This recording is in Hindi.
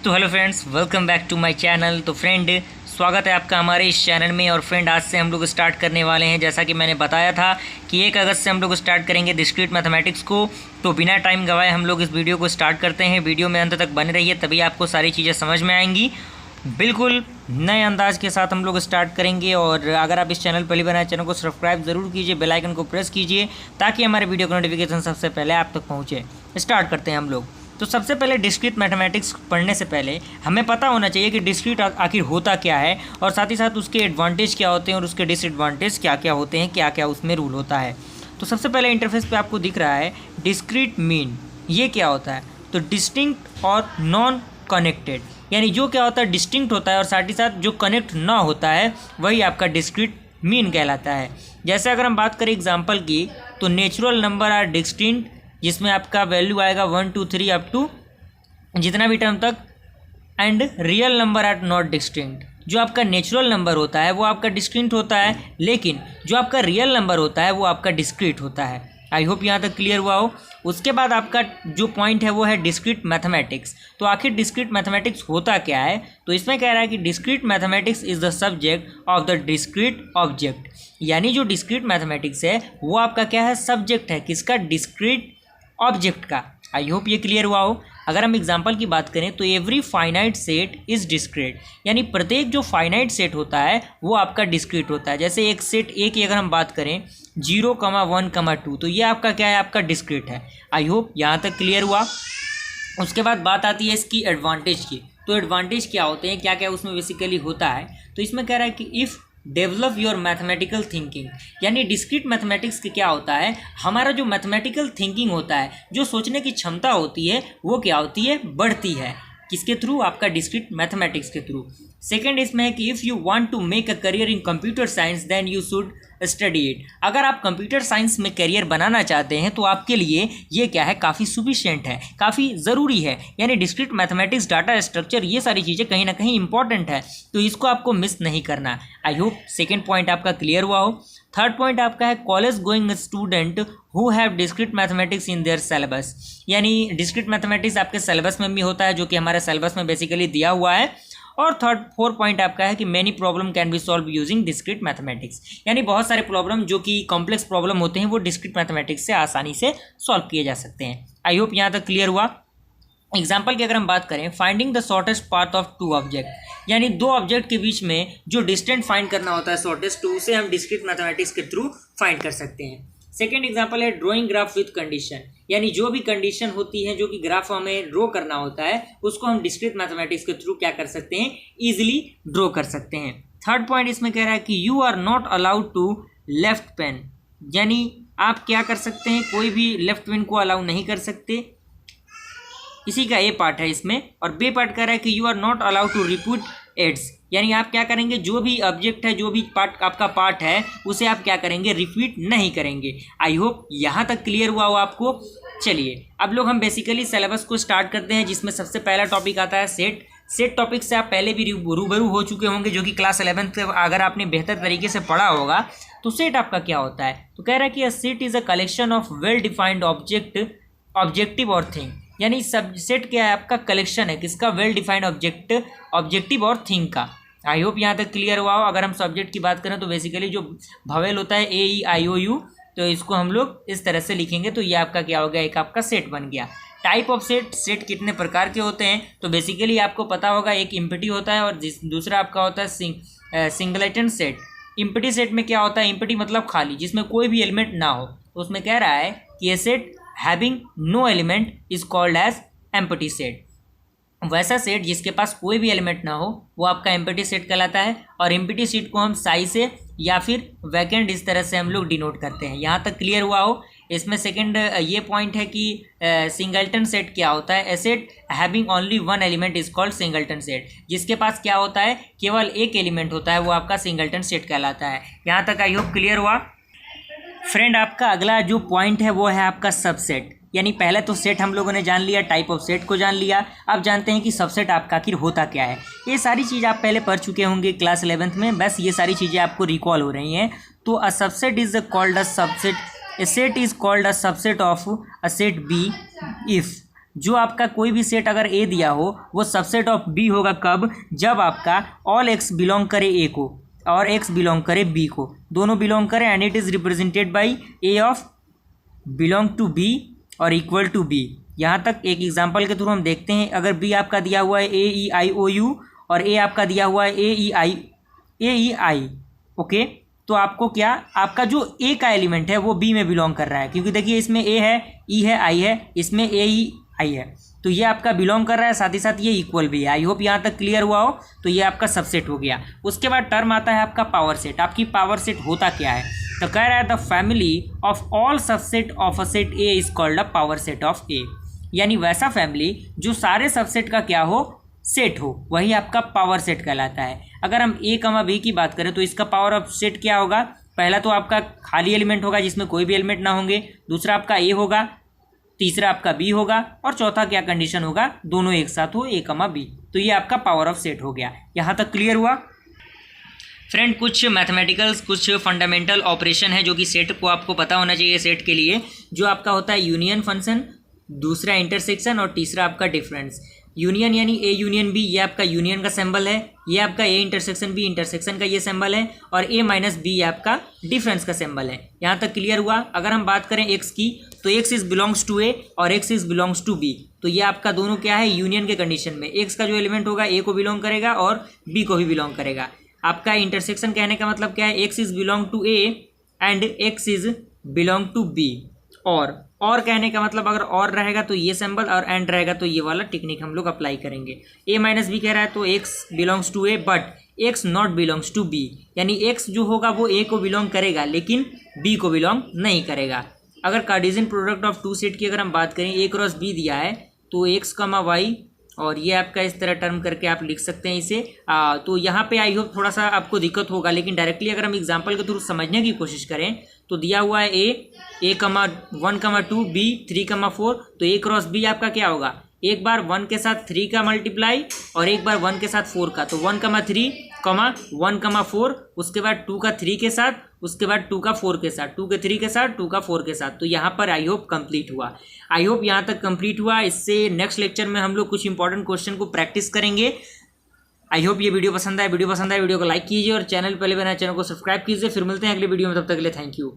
तो hello friends, welcome back to my channel. तो फ्रेंड, स्वागत है आपका हमारे इस चैनल में। और फ्रेंड, आज से हम लोग स्टार्ट करने वाले हैं, जैसा कि मैंने बताया था कि 1 अगस्त से हम लोग स्टार्ट करेंगे डिस्क्रीट मैथमेटिक्स को। तो बिना टाइम गवाए हम लोग इस वीडियो को स्टार्ट करते हैं। वीडियो में अंत तक बने रहिए, तभी आपको सारी चीज़ें समझ में आएंगी। बिल्कुल नए अंदाज के साथ हम लोग स्टार्ट करेंगे। और अगर आप इस चैनल पहली बार आए, चैनल को सब्सक्राइब ज़रूर कीजिए, बेल आइकन को प्रेस कीजिए ताकि हमारे वीडियो का नोटिफिकेशन सबसे पहले आप तक पहुँचे। स्टार्ट करते हैं हम लोग। तो सबसे पहले डिस्क्रीट मैथमेटिक्स पढ़ने से पहले हमें पता होना चाहिए कि डिस्क्रीट आखिर होता क्या है, और साथ ही साथ उसके एडवांटेज क्या होते हैं और उसके डिसएडवांटेज क्या क्या होते हैं, क्या क्या उसमें रूल होता है। तो सबसे पहले इंटरफेस पे आपको दिख रहा है डिस्क्रीट मीन। ये क्या होता है? तो डिस्टिंक्ट और नॉन कनेक्टेड, यानी जो क्या होता है डिस्टिंक्ट होता है और साथ ही साथ जो कनेक्ट ना होता है वही आपका डिस्क्रीट मीन कहलाता है। जैसे अगर हम बात करें एग्जाम्पल की, तो नेचुरल नंबर आर डिस्टिंक्ट, जिसमें आपका वैल्यू आएगा 1 2 3 अप टू जितना भी टर्म तक, and real number are not distinct. जो आपका नेचुरल नंबर होता है वो आपका डिस्टिंक्ट होता है, लेकिन जो आपका रियल नंबर होता है वो आपका डिस्क्रीट होता है। आई होप यहाँ तक क्लियर हुआ हो। उसके बाद आपका जो पॉइंट है वो है डिस्क्रीट मैथमेटिक्स। तो आखिर डिस्क्रीट मैथमेटिक्स होता क्या है? तो इसमें कह रहा है कि discrete mathematics is the subject of the discrete object, यानी जो डिस्क्रीट मैथमेटिक्स है वो आपका क्या है? सब्जेक्ट है। किसका? डिस्क्रीट ऑब्जेक्ट का। आई होप ये क्लियर हुआ हो। अगर हम एग्जांपल की बात करें तो every finite set is discrete, यानी प्रत्येक जो फाइनाइट सेट होता है वो आपका डिस्क्रीट होता है। जैसे एक सेट ए की अगर हम बात करें 0, 1, 2, तो ये आपका क्या है? आपका डिस्क्रीट है। आई होप यहाँ तक क्लियर हुआ। उसके बाद बात आती है इसकी एडवांटेज की। तो एडवांटेज क्या होते हैं, क्या क्या उसमें बेसिकली होता है? तो इसमें कह रहा है कि if develop your mathematical thinking, यानी डिस्क्रीट मैथमेटिक्स के क्या होता है? हमारा जो मैथमेटिकल थिंकिंग होता है, जो सोचने की क्षमता होती है, वो क्या होती है? बढ़ती है। किसके थ्रू? आपका डिस्क्रीट मैथमेटिक्स के थ्रू। सेकेंड इसमें है कि if you want to make a career in computer science then you should study it. अगर आप कंप्यूटर साइंस में करियर बनाना चाहते हैं तो आपके लिए ये क्या है? काफ़ी सफिशिएंट है, काफ़ी ज़रूरी है। यानी डिस्क्रीट मैथमेटिक्स, डाटा स्ट्रक्चर, ये सारी चीज़ें कहीं ना कहीं इंपॉर्टेंट है, तो इसको आपको मिस नहीं करना। आई होप सेकेंड पॉइंट आपका क्लियर हुआ हो। थर्ड पॉइंट आपका है college going student who have discrete mathematics in their syllabus, यानी डिस्क्रीट मैथमेटिक्स आपके सिलेबस में भी होता है, जो कि हमारे सिलेबस में बेसिकली दिया हुआ है। और फोर्थ पॉइंट आपका है कि many problem can be solve using discrete mathematics, यानी बहुत सारे प्रॉब्लम जो कि कॉम्प्लेक्स प्रॉब्लम होते हैं वो डिस्क्रीट मैथमेटिक्स से आसानी से सॉल्व किए जा सकते हैं। आई होप यहाँ तक क्लियर हुआ। एग्जाम्पल की अगर हम बात करें, finding the shortest path of 2 object, यानी 2 ऑब्जेक्ट के बीच में जो डिस्टेंस फाइंड करना होता है शॉर्टेस्ट, तो उसे हम डिस्क्रीट मैथमेटिक्स के थ्रू फाइंड कर सकते हैं। सेकेंड एग्जाम्पल है ड्राइंग ग्राफ विथ कंडीशन, यानी जो भी कंडीशन होती है, जो कि ग्राफ हमें ड्रॉ करना होता है, उसको हम डिस्क्रीट मैथमेटिक्स के थ्रू क्या कर सकते हैं? ईजिली ड्रॉ कर सकते हैं। थर्ड पॉइंट इसमें कह रहा है कि you are not allowed to left pen, यानी आप क्या कर सकते हैं? कोई भी लेफ्ट पेन को अलाउ नहीं कर सकते। इसी का ए पार्ट है इसमें। और बी पार्ट कह रहा है कि you are not allowed to repeat ads, यानी आप क्या करेंगे? जो भी ऑब्जेक्ट है, जो भी पार्ट आपका पार्ट है, उसे आप क्या करेंगे? रिपीट नहीं करेंगे। आई होप यहाँ तक क्लियर हुआ हो आपको। चलिए अब लोग हम बेसिकली सिलेबस को स्टार्ट करते हैं, जिसमें सबसे पहला टॉपिक आता है सेट। सेट टॉपिक से आप पहले भी रूबरू हो चुके होंगे, जो कि क्लास 11th अगर आपने बेहतर तरीके से पढ़ा होगा। तो सेट आपका क्या होता है? तो कह रहा है कि a set is a collection of well defined objective और थिंग, यानी सब सेट क्या है? आपका कलेक्शन है। किसका? वेल डिफाइंड ऑब्जेक्टिव और थिंग का। आई होप यहाँ तक क्लियर हुआ हो। अगर हम सब्जेक्ट की बात करें तो बेसिकली जो भवेल होता है AEIOU, तो इसको हम लोग इस तरह से लिखेंगे, तो ये आपका क्या हो गया? एक आपका सेट बन गया। टाइप ऑफ सेट कितने प्रकार के होते हैं? तो बेसिकली आपको पता होगा, एक इम्पटी होता है और दूसरा आपका होता है सिंगलेटन सेट। इम्पटी सेट में क्या होता है? इम्पटी मतलब खाली, जिसमें कोई भी एलिमेंट ना हो। तो उसमें कह रहा है कि ये set having no element is called as empty set. वैसा सेट जिसके पास कोई भी एलिमेंट ना हो वो आपका एम्प्टी सेट कहलाता है। और एम्प्टी सेट को हम साई से या फिर वैकेंट इस तरह से हम लोग डिनोट करते हैं। यहाँ तक क्लियर हुआ हो। इसमें सेकंड ये पॉइंट है कि सिंगल्टन सेट क्या होता है? A set having only 1 element is called singleton set, जिसके पास क्या होता है? केवल एक एलिमेंट होता है, वो आपका सिंगल्टन सेट कहलाता है। यहाँ तक आई होप क्लियर हुआ। फ्रेंड, आपका अगला जो पॉइंट है वो है आपका सबसेट, यानी पहले तो सेट हम लोगों ने जान लिया, टाइप ऑफ सेट को जान लिया। अब जानते हैं कि सबसेट आपका आखिर होता क्या है। ये सारी चीज़ आप पहले पढ़ चुके होंगे क्लास 11th में, बस ये सारी चीज़ें आपको रिकॉल हो रही हैं। तो a subset is called a subset, a set is called a subset of a set B if जो आपका कोई भी सेट अगर ए दिया हो वो सबसेट ऑफ बी होगा कब, जब आपका ऑल एक्स बिलोंग करे ए को और एक्स बिलोंग करे बी को, दोनों बिलोंग करें and it is represented by A of belong to B और इक्वल टू बी। यहाँ तक एक एग्जांपल के थ्रू हम देखते हैं। अगर बी आपका दिया हुआ है ए ई आई ओ यू और ए आपका दिया हुआ है ए ई आई ओके, तो आपको क्या, आपका जो ए का एलिमेंट है वो बी में बिलोंग कर रहा है, क्योंकि देखिए इसमें ए है, ई है, आई है, इसमें ए ई आई है, तो ये आपका बिलोंग कर रहा है, साथ ही साथ ये इक्वल भी है। आई होप यहाँ तक क्लियर हुआ हो। तो ये आपका सबसेट हो गया। उसके बाद टर्म आता है आपका पावर सेट। आपकी पावर सेट होता क्या है, तो कह रहा है the family of all subset of a set A is called a power set of A, यानी वैसा फैमिली जो सारे सबसेट का क्या हो, सेट हो, वही आपका पावर सेट कहलाता है। अगर हम ए कमा बी की बात करें तो इसका पावर ऑफ सेट क्या होगा, पहला तो आपका खाली एलिमेंट होगा जिसमें कोई भी एलिमेंट ना होंगे, दूसरा आपका ए होगा, तीसरा आपका बी होगा और चौथा क्या कंडीशन होगा, दोनों एक साथ हो, ए कमा बी। तो ये आपका पावर ऑफ सेट हो गया। यहाँ तक क्लियर हुआ फ्रेंड। कुछ मैथमेटिकल्स, कुछ फंडामेंटल ऑपरेशन है जो कि सेट को आपको पता होना चाहिए। सेट के लिए जो आपका होता है यूनियन फंक्शन, दूसरा इंटरसेक्शन और तीसरा आपका डिफरेंस। यूनियन यानी ए यूनियन बी, ये आपका यूनियन का सिंबल है, ये आपका ए इंटरसेक्शन बी इंटरसेक्शन का ये सिंबल है, और ए माइनस बी आपका डिफरेंस का सिंबल है। यहाँ तक क्लियर हुआ। अगर हम बात करें एक्स की, तो X is belongs to A और X is belongs to B, तो ये आपका दोनों क्या है, यूनियन के कंडीशन में एक्स का जो एलिमेंट होगा ए को बिलोंग करेगा और बी को भी बिलोंग करेगा। आपका इंटरसेक्शन कहने का मतलब क्या है, X is belong to A and X is belong to B. और कहने का मतलब अगर और रहेगा तो ये सिंबल और एंड रहेगा तो ये वाला टेक्निक हम लोग अप्लाई करेंगे। ए माइनस बी कह रहा है तो X belongs to A but X not belongs to B, यानी एक्स जो होगा वो ए को बिलोंग करेगा लेकिन बी को बिलोंग नहीं करेगा। अगर Cartesian product of two set की अगर हम बात करें, ए क्रॉस बी दिया है तो एक्स कमा वाई, और ये आपका इस तरह टर्म करके आप लिख सकते हैं इसे। तो यहाँ पे आई होप थोड़ा सा आपको दिक्कत होगा, लेकिन डायरेक्टली अगर हम एग्जांपल के थ्रू समझने की कोशिश करें तो दिया हुआ है ए कमा 1 कमा 2 बी 3 कमा 4, तो ए क्रॉस बी आपका क्या होगा, एक बार 1 के साथ 3 का मल्टीप्लाई और एक बार 1 के साथ 4 का, तो 1 कमा 3 कमा 1 कमा 4, उसके बाद 2 का 3 के साथ, उसके बाद 2 का 4 के साथ, 2 के 3 के साथ, 2 का 4 के साथ। तो यहाँ पर आई होप कंप्लीट हुआ। आई होप यहाँ तक कंप्लीट हुआ। इससे नेक्स्ट लेक्चर में हम लोग कुछ इंपॉर्टेंट क्वेश्चन को प्रैक्टिस करेंगे। आई होप ये वीडियो पसंद आए। वीडियो को लाइक कीजिए और चैनल पहले बना चैनल को सब्सक्राइब कीजिए। फिर मिलते हैं अगले वीडियो में, तब तक के लिए थैंक यू।